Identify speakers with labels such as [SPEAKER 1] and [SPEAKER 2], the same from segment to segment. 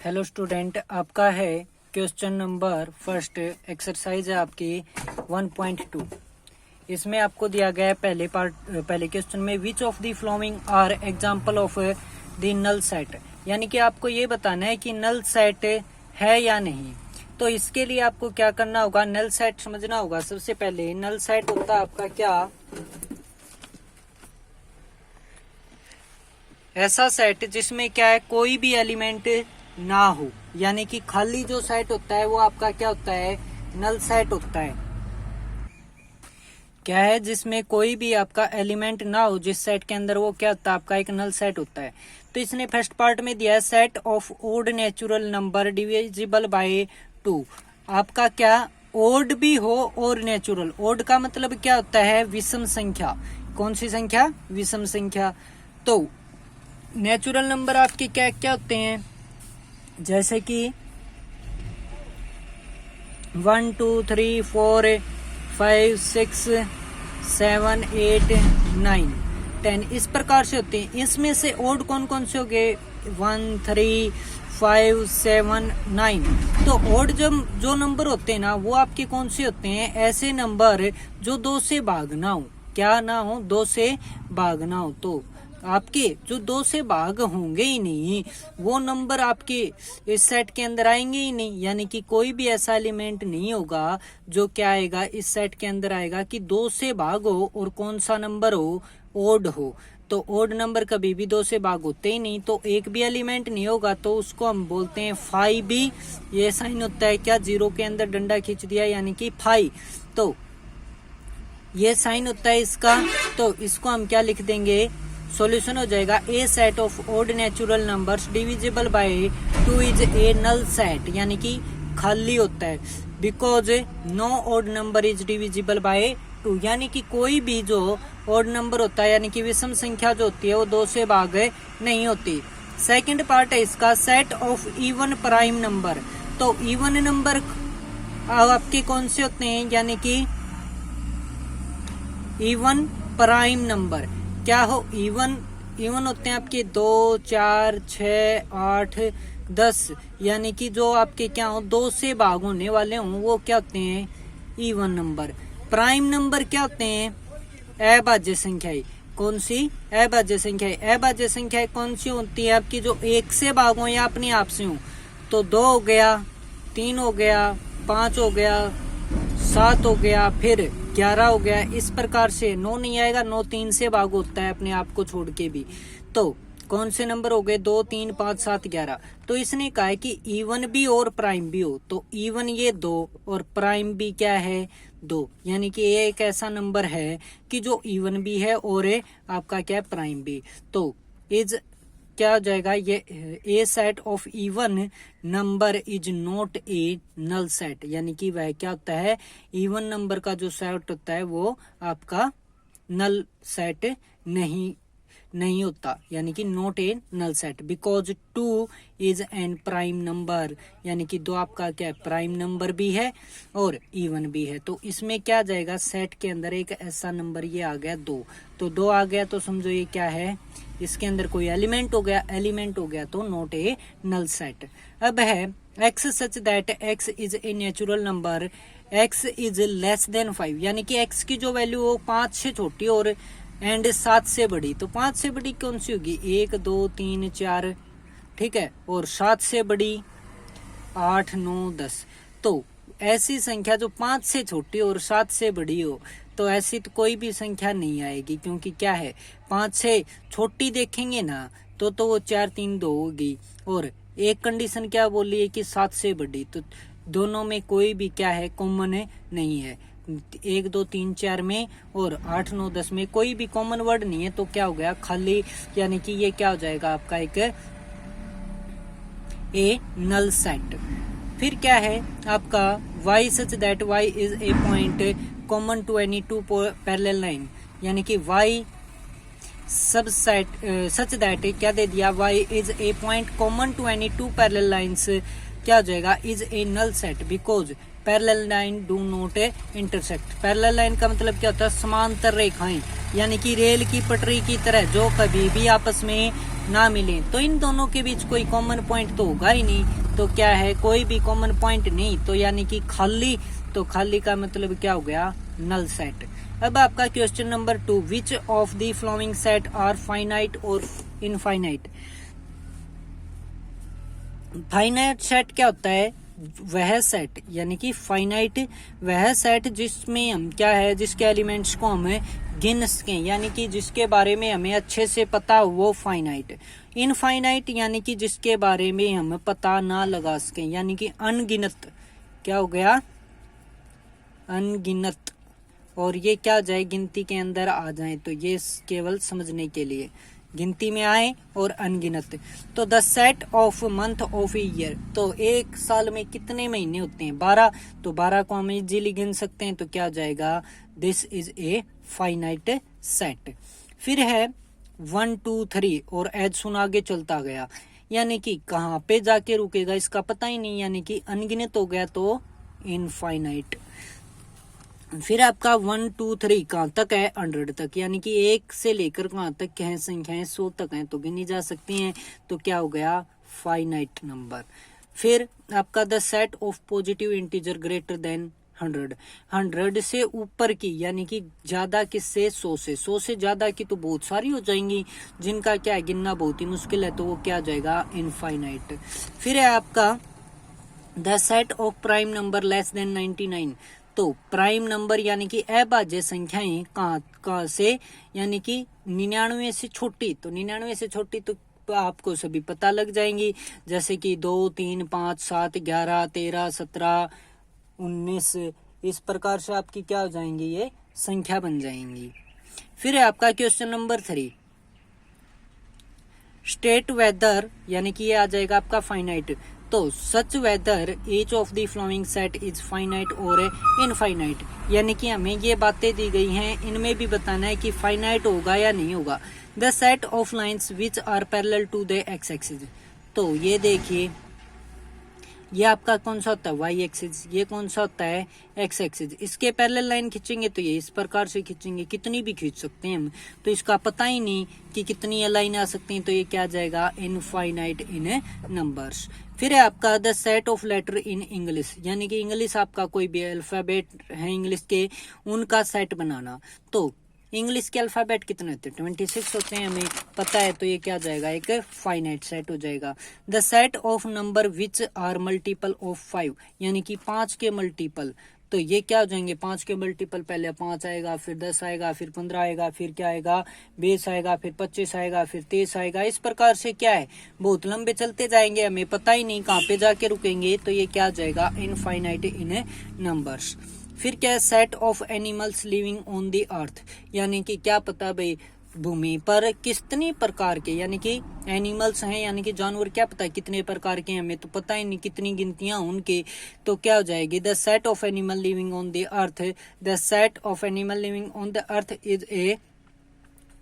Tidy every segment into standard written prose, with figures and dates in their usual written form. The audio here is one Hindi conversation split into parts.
[SPEAKER 1] हेलो स्टूडेंट, आपका है क्वेश्चन नंबर फर्स्ट। एक्सरसाइज है आपकी 1.2। इसमें आपको दिया गया है पहले क्वेश्चन में which of the following are example of the null set, यानी कि आपको ये बताना है कि नल सेट है या नहीं। तो इसके लिए आपको क्या करना होगा, नल सेट समझना होगा। सबसे पहले नल सेट होता है आपका क्या, ऐसा सेट जिसमें क्या है कोई भी एलिमेंट ना हो, यानी कि खाली जो सेट होता है वो आपका क्या होता है, नल सेट होता है। क्या है, जिसमें कोई भी आपका एलिमेंट ना हो जिस सेट के अंदर, वो क्या होता है आपका एक नल सेट होता है। तो इसने फर्स्ट पार्ट में दिया है set of odd natural number divisible by 2। आपका क्या ओड भी हो और नेचुरल। ओड का मतलब क्या होता है, विषम संख्या। कौन सी संख्या, विषम संख्या। तो नेचुरल नंबर आपके क्या क्या होते हैं, जैसे कि 1 2 3 4 5 6 7 8 9 10 इस प्रकार से होते हैं। इसमें से ओड कौन कौन से हो गए, 1 3 5 7 9। तो ओड जो नंबर होते हैं ना, वो आपके कौन से होते हैं, ऐसे नंबर जो 2 से भाग ना हो। क्या ना हो, 2 से भाग ना हो। तो आपके जो 2 से भाग होंगे ही नहीं, वो नंबर आपके इस सेट के अंदर आएंगे ही नहीं। यानी कि कोई भी ऐसा एलिमेंट नहीं होगा जो क्या आएगा, इस सेट के अंदर आएगा कि 2 से भाग हो और कौन सा नंबर हो, ओड हो। तो ओड नंबर कभी भी 2 से भाग होते ही नहीं। तो एक भी एलिमेंट नहीं होगा तो उसको हम बोलते हैं फाई भी। ये साइन होता है क्या, 0 के अंदर डंडा खींच दिया यानी कि फाई। तो ये साइन होता है इसका। तो इसको हम क्या लिख देंगे, सॉल्यूशन हो जाएगा a set of odd natural numbers divisible by 2 is a null set, यानी कि खाली होता है। Because no odd number is divisible by 2, यानी कि कोई भी जो ओड नंबर होता है, यानी कि विषम संख्या जो होती है, वो 2 से भाग नहीं होती। सेकंड पार्ट है इसका set of even prime number. तो इवन नंबर आपके कौन से होते हैं, यानी कि इवन प्राइम नंबर। क्या हो, इवन होते हैं आपके 2 4 6 8 10, यानी कि जो आपके क्या हो, 2 से भाग होने वाले हों, वो क्या होते हैं, इवन नंबर। प्राइम नंबर क्या होते हैं, अभाज्य संख्याएं। कौन सी, अभाज्य संख्याएं। अभाज्य संख्याएं कौन सी होती है आपकी, जो 1 से भाग हो या अपने आप से हो। तो 2 हो गया, 3 हो गया, 5 हो गया, 7 हो गया, फिर 11 हो गया। इस प्रकार से 9 नहीं आएगा, 9 3 से भाग होता है अपने आप को छोड़ के भी। तो कौन से नंबर हो गए, 2 3 5 7 11। तो इसने कहा है कि इवन भी और प्राइम भी हो। तो इवन ये 2 और प्राइम भी क्या है, 2, यानी कि ये एक ऐसा नंबर है कि जो इवन भी है और आपका क्या है, प्राइम भी। तो इज क्या हो जाएगा, ये a set of even number is not a null set, यानी कि वह क्या होता है, इवन नंबर का जो सेट होता है वो आपका नल सेट नहीं होता, यानी कि not a null set. Because 2 is an prime number, यानी कि 2 आपका क्या है, प्राइम नंबर भी है और इवन भी है। तो इसमें क्या जाएगा, सेट के अंदर एक ऐसा नंबर ये आ गया 2। तो 2 आ गया तो समझो ये क्या है, इसके अंदर कोई एलिमेंट हो गया तो नॉट ए नल सेट। अब है x such that x is a natural number, x is less than 5, यानी कि x की जो वैल्यू हो 5 से छोटी और एंड 7 से बड़ी। तो 5 से बड़ी कौन सी होगी, 1 2 3 4, ठीक है, और 7 से बड़ी 8 9 10। तो ऐसी संख्या जो 5 से छोटी और 7 से बड़ी हो, तो ऐसी तो कोई भी संख्या नहीं आएगी। क्योंकि क्या है, 5 से छोटी देखेंगे ना तो वो 4 3 2 होगी, और एक कंडीशन क्या बोली है कि 7 से बड़ी। तो दोनों में कोई भी क्या है, कॉमन नहीं है। 1 2 3 4 में और 8 9 10 में कोई भी कॉमन वर्ड नहीं है। तो क्या हो गया, खाली, यानी कि ये क्या हो जाएगा आपका एक ए नल सेट। फिर क्या है आपका y such that y is a point common to any 2 parallel line, यानी कि y सब सेट सच दैट क्या दे दिया, y is a point common to any 2 parallel lines, क्या हो जाएगा, is a null set. Because parallel line do not intersect. Parallel line का मतलब क्या होता है, समांतर रेखाएं, यानी कि रेल की पटरी की तरह जो कभी भी आपस में ना मिले, तो इन दोनों के बीच कोई कॉमन पॉइंट तो होगा ही नहीं। तो क्या है, कोई भी कॉमन पॉइंट नहीं, तो यानी कि खाली। तो खाली का मतलब क्या हो गया, नल सेट। अब आपका question number 2, which of the following set are finite और इनफाइनाइट। फाइनाइट सेट क्या होता है, वह सेट यानी कि फाइनाइट वह सेट जिसमें हम क्या है, जिसके एलिमेंट्स को हमें गिन सकें, यानी कि जिसके बारे में हमें अच्छे से पता हो, वो फाइनाइट। इनफाइनाइट यानी कि जिसके बारे में हम पता ना लगा सकें, यानी कि अनगिनत। क्या हो गया, अनगिनत। और ये क्या जाए, गिनती के अंदर आ जाए, तो ये केवल समझने के लिए गिनती में आए और अनगिनत। तो the set of month of year, तो एक साल में कितने महीने होते हैं, 12। तो 12 को हम इजीली गिन सकते हैं, तो क्या जाएगा, this is a finite set. फिर है 1 2 3 और एज सुन आगे चलता गया, यानी कि कहाँ पे जाके रुकेगा इसका पता ही नहीं, यानी कि अनगिनत हो गया, तो इनफाइनाइट। फिर आपका 1 2 3 कहाँ तक है, 100 तक, यानी कि 1 से लेकर कहाँ तक है, संख्याएं 100 तक हैं, तो गिनी जा सकती हैं, तो क्या हो गया, फाइनाइट नंबर। फिर आपका the set of positive integer greater than 100, 100 से ऊपर की, यानी कि ज्यादा किससे, 100 से। 100 से ज्यादा की तो बहुत सारी हो जाएंगी, जिनका क्या है, गिनना बहुत ही मुश्किल है, तो वो क्या जाएगा, इनफाइनाइट। फिर है आपका the set of prime number less than 99, तो प्राइम नंबर यानी कि अभाज्य संख्याएं कहाँ से, यानी कि 99 से छोटी, तो 99 से छोटी तो आपको सभी पता लग जाएंगी, जैसे कि 2 3 5 7 11 13 17 19, इस प्रकार से आपकी क्या हो जाएंगी, ये संख्या बन जाएंगी। फिर है आपका क्वेश्चन नंबर 3, स्टेट वेदर, यानी कि ये आ जाएगा आपका फाइनाइट। तो such whether each of the following set is finite और इनफाइनाइट, यानी कि हमें ये बातें दी गई हैं, इनमें भी बताना है कि फाइनाइट होगा या नहीं होगा। The set of lines which are parallel to the x axis, तो ये देखिए, ये आपका कौन सा होता है, वाई एक्सिस, ये कौन सा होता है, एक्स एक्सिस। इसके पैरेलल लाइन खींचेंगे तो ये इस प्रकार से खींचेंगे, कितनी भी खींच सकते हैं हम, तो इसका पता ही नहीं कि कितनी लाइन आ सकती हैं, तो ये क्या जाएगा, इनफाइनाइट इन नंबर्स। फिर है आपका the set of letter in English, यानी कि इंग्लिश आपका कोई भी अल्फाबेट है इंग्लिश के, उनका सेट बनाना। तो इंग्लिश के अल्फाबेट कितने होते हैं, 26 होते हैं, हमें पता है, तो ये क्या जाएगा, एक फाइनाइट सेट हो जाएगा। The set of number which are multiple of 5, यानी कि 5 के मल्टीपल, तो ये क्या हो जाएंगे, 5 के मल्टीपल, पहले 5 आएगा, फिर 10 आएगा, फिर 15 आएगा, फिर क्या आएगा, 20 आएगा, फिर 25 आएगा, फिर 30 आएगा, इस प्रकार से क्या है, बहुत लंबे चलते जाएंगे, हमें पता ही नहीं कहाँ पे जाके रुकेंगे, तो ये क्या जाएगा, इनफाइनाइट इन नंबर्स। फिर क्या है, set of animals living on the earth, यानी कि क्या पता भाई भूमि पर कितने प्रकार के, यानी कि एनिमल्स हैं, यानी कि जानवर, क्या पता कितने प्रकार के हैं, हमें तो पता ही नहीं, कितनी गिनतियां उनके, तो क्या हो जाएगी, the set of animal living on the earth, the set of animal living on the earth is a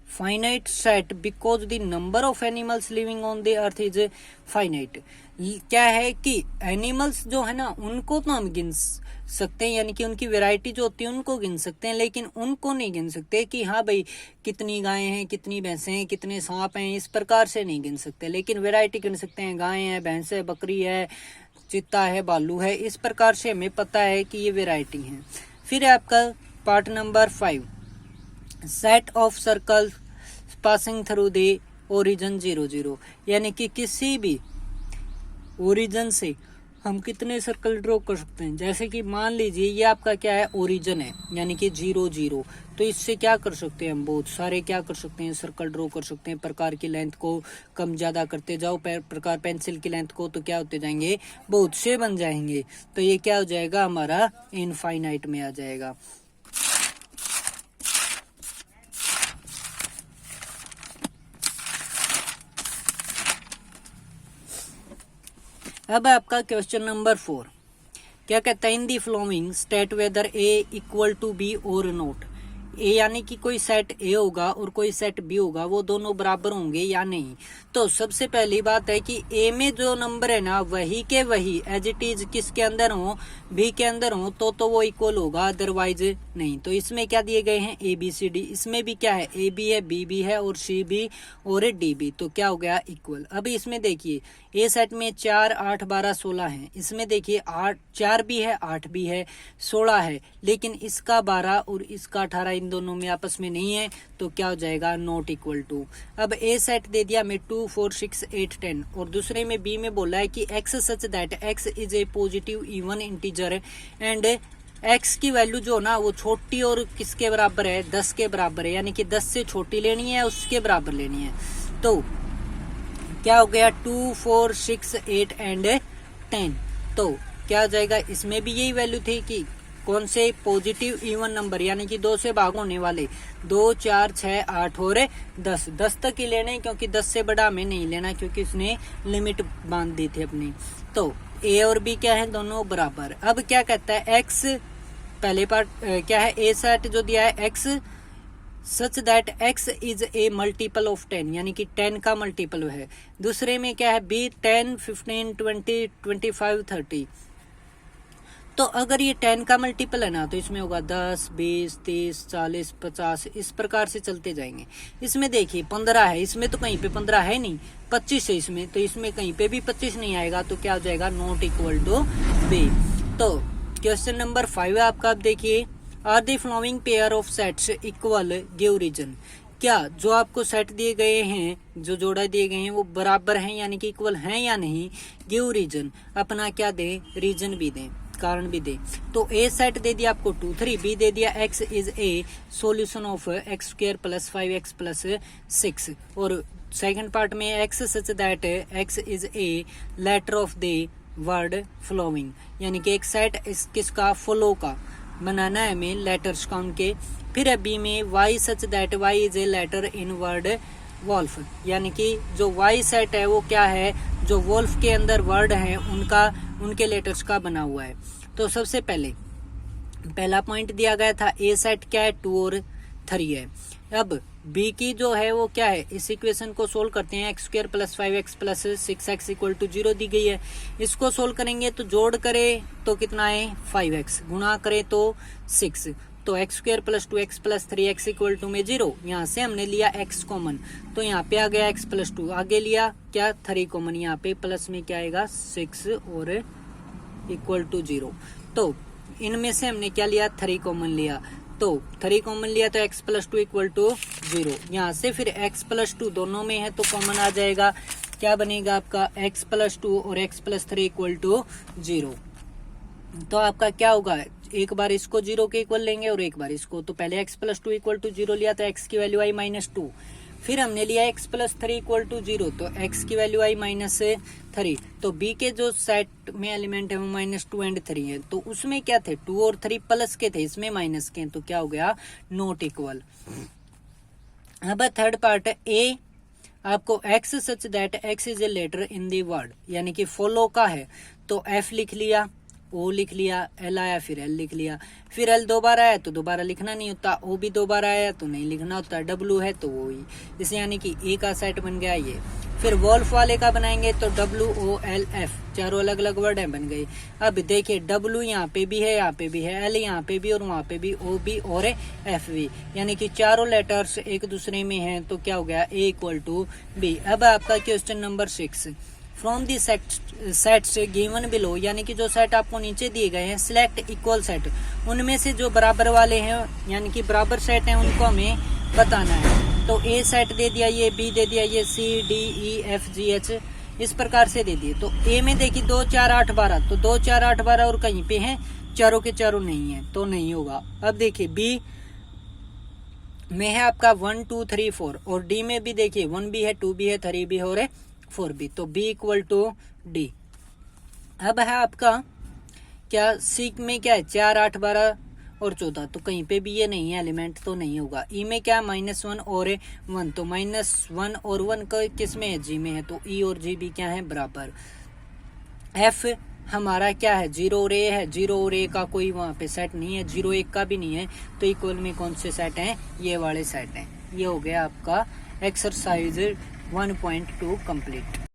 [SPEAKER 1] finite set because the number of animals living on the earth is finite. क्या है कि एनिमल्स जो है ना, उनको तो हम गिन सकते हैं, यानी कि उनकी वैरायटी जो होती है उनको गिन सकते हैं, लेकिन उनको नहीं गिन सकते कि हाँ भाई कितनी गायें हैं, कितनी भैंसें हैं, कितने सांप हैं, इस प्रकार से नहीं गिन सकते, लेकिन वैरायटी गिन सकते हैं, गायें हैं, भैंस है, बकरी है, चित्ता है, भालू है, इस प्रकार से हमें पता है कि ये वैरायटी है। फिर है आपका part number 5, set of circle passing through the origin 0 0, यानी कि किसी भी ओरिजिन से हम कितने सर्कल ड्रॉ कर सकते हैं, जैसे कि मान लीजिए ये आपका क्या है, ओरिजिन है, यानी कि 0 0, तो इससे क्या कर सकते हैं हम, बहुत सारे क्या कर सकते हैं, सर्कल ड्रॉ कर सकते हैं, प्रकार की लेंथ को कम ज्यादा करते जाओ, प्रकार पेंसिल की लेंथ को, तो क्या होते जाएंगे, बहुत से बन जाएंगे, तो ये क्या हो जाएगा, हमारा इनफाइनाइट में आ जाएगा। अब आपका क्वेश्चन नंबर 4, क्या कहता है, in the following state whether A equal to B और नॉट, ए यानी कि कोई सेट ए होगा और कोई सेट बी होगा, वो दोनों बराबर होंगे या नहीं। तो सबसे पहली बात है कि ए में जो नंबर है ना वही के वही एज इट इज किसके अंदर हो, बी के अंदर हो, तो वो इक्वल होगा, अदरवाइज नहीं। तो इसमें क्या दिए गए हैं, ए बी सी डी। इसमें भी क्या है, ए बी है, बी बी है और सी बी और डी बी, तो क्या हो गया, इक्वल। अब इसमें देखिए ए सेट में 4 8 12 16 है, इसमें देखिए 8 4 भी है 8 भी है 16 है, लेकिन इसका 12 और इसका 18 इन दोनों में आपस में नहीं है, तो क्या हो जाएगा, नॉट इक्वल टू। अब ए सेट दे दिया हमें 2 4 6 8 10 और दूसरे में बी में बोला है कि x such that x is A positive even integer and x की वैल्यू जो ना वो छोटी और किसके बराबर है, 10 के बराबर है, यानी कि 10 से छोटी लेनी है, उसके बराबर लेनी है। तो क्या हो गया, 2 4 6 8 एंड 10। तो क्या हो जाएगा, इसमें भी यही वैल्यू थी कि कौन से पॉजिटिव इवन नंबर यानी कि 2 से भाग होने वाले, 2 4 6 8 और 10 10 तक ही लेने, क्योंकि 10 से बड़ा हमें नहीं लेना, क्योंकि इसने लिमिट बांध दी थी अपनी। तो ए और बी क्या है, दोनों बराबर। अब क्या कहता है, एक्स पहले पार्ट क्या है, ए सेट जो दिया है x such that x is A multiple of 10, यानी कि 10 का मल्टीपल है। दूसरे में क्या है, बी 10 15 20 25 30। तो अगर ये 10 का मल्टीपल है ना, तो इसमें होगा 10 20 30 40 50, इस प्रकार से चलते जाएंगे। इसमें देखिए 15 है, इसमें तो कहीं पे 15 है नहीं, 25 है इसमें, तो इसमें कहीं पे भी 25 नहीं आएगा, तो क्या हो जाएगा, नॉट इक्वल टू बी। तो क्वेश्चन नंबर 5 है आपका। अब देखिए, are the following pair of sets equal, give reason. क्या जो आपको सेट दिए गए हैं, जो जोड़ा दिए गए हैं, वो बराबर हैं यानी कि इक्वल हैं या नहीं, गिव रीजन, अपना क्या दें, रीजन भी दें, कारण भी दे। तो ए सेट दे दिया आपको 2 3, बी दे दिया x is a solution of x square plus 5x plus 6, और सेकंड पार्ट में x such that x is a letter of the word flowing, यानी कि एक सेट किसका, फ्लो का बनाना है हमें, लेटर्स का उनके। फिर बी में y such that y is a letter in word wolf, यानी कि जो वाई सेट है वो क्या है, जो वॉल्फ के अंदर वर्ड है उनका, उनके लेटर्स का बना हुआ है। तो सबसे पहले पहला पॉइंट दिया गया था, ए सेट क्या है, 2 और 3 है। अब बी की जो है वो क्या है, इस इक्वेशन को सोल्व करते हैं, x square plus 5x plus 6x equal to 0 दी गई है। इसको सोल्व करेंगे तो जोड़ करे तो कितना है, 5x, गुणा करे तो 6, तो x square plus 2x plus 3x equal to में 0। यहाँ से हमने लिया x कॉमन, तो यहाँ पे आ गया x प्लस 2, आगे लिया क्या, 3 कॉमन, यहाँ पे प्लस में क्या आएगा, 6 और इक्वल टू 0। तो इनमें से हमने क्या लिया, 3 कॉमन लिया, तो 3 कॉमन लिया तो x प्लस 2 इक्वल टू 0। यहाँ से फिर x प्लस 2 दोनों में है तो कॉमन आ जाएगा, क्या बनेगा आपका, x प्लस 2 और x प्लस 3 इक्वल टू 0। तो आपका क्या होगा, एक बार इसको 0 के इक्वल लेंगे और एक बार इसको, तो पहले x प्लस 2 इक्वल टू 0 लिया तो x की वैल्यू आई -2, फिर हमने लिया x प्लस 3 इक्वल टू 0, तो x की वैल्यू आई -3। तो b के जो सेट में एलिमेंट है वो -2 एंड 3 है, तो उसमें क्या थे, 2 और 3 प्लस के थे, इसमें माइनस के, तो क्या हो गया, नॉट इक्वल। अब थर्ड पार्ट है, ए आपको x such that x is a letter in the word, यानी कि फॉलो का है, तो f लिख लिया, ओ लिख लिया, एल आया फिर एल लिख लिया, फिर एल 2 बार आया तो 2 बार लिखना नहीं होता, ओ भी 2 बार आया तो नहीं लिखना होता, डब्लू है तो वो ही, जैसे यानी कि ए का सेट बन गया ये। फिर वॉल्फ वाले का बनाएंगे तो WOLF, चारों अलग अलग वर्ड है, बन गए। अब देखिए W यहाँ पे भी है, यहाँ पे भी है, L यहाँ पे भी और वहाँ पे भी, O भी और F भी, यानी कि चारों लेटर्स एक दूसरे में हैं, तो क्या हो गया, A इक्वल टू B। अब आपका question number 6, from the sets given below, यानी कि जो सेट आपको नीचे दिए गए हैं, सिलेक्ट इक्वल सेट, उनमें से जो बराबर वाले हैं, यानी कि बराबर सेट हैं, उनको हमें बताना है। तो ए सेट दे दिया ये, बी दे दिया ये, C D E F G H, इस प्रकार से दे दिए। तो ए में देखिए 2 4 8 12, तो 2 4 8 12 और कहीं पे हैं, चारों के चारों नहीं है, तो नहीं होगा। अब देखिए बी में है आपका 1 2 3 4, और डी में भी देखिए 1 भी है, 2 भी है, 3 भी है और 4 भी, तो बी इक्वल टू डी। अब है आपका क्या, सी में क्या है, 4 8 12 और 14, तो कहीं पे भी ये नहीं है एलिमेंट, तो नहीं होगा। ई में क्या, -1 और 1, तो -1 और 1 का किस में है, जी में है, तो ई और जी भी क्या है, बराबर। एफ हमारा क्या है, 0 और a है, 0 और a का कोई वहाँ पे सेट नहीं है, 0 1 का भी नहीं है, तो इक्वल में कौन से सेट हैं, ये वाले सेट हैं। ये हो गया आपका एक्सरसाइज 1.2 कंप्लीट।